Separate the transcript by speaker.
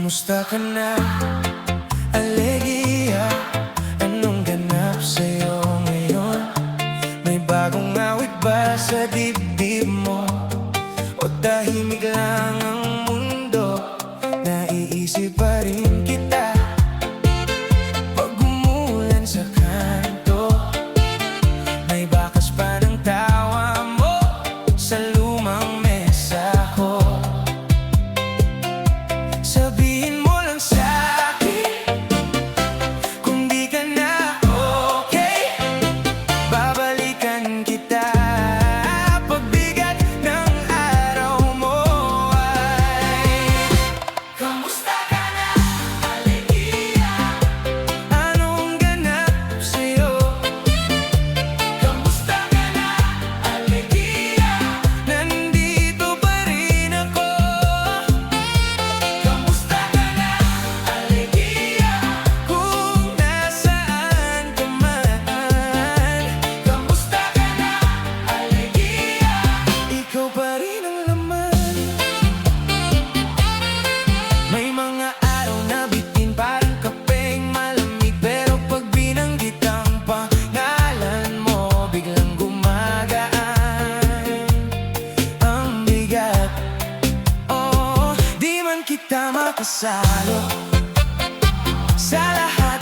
Speaker 1: Kamusta ka na, Alegia? Anong ganap sa'yo ngayon? May bagong awit ba sa dibdib mo? O tahimik lang ang mundo? Naiisip pa rin kita pag umulan sa kanto. May bakas pa ng tawa mo sa lumang mesa ko. Sabihin mo lang sa'kin kung di ka na okay. Babalikan kita pagbigat ng araw mo ay kamusta ka na, Alegia? Anong ganap sa'yo? Kamusta ka na, Alegia? Nandito pa rin ako. Kamusta ka na, Alegia? Kung nasaan ka man. Kamusta ka na, Alegia? Ikaw pa rin ang laman. May mga araw na bitin parang kapeng malamig, pero pag binanggit ang pangalan mo, biglang gumagaan ang bigat. Oh, di man kita makasalo sa lahat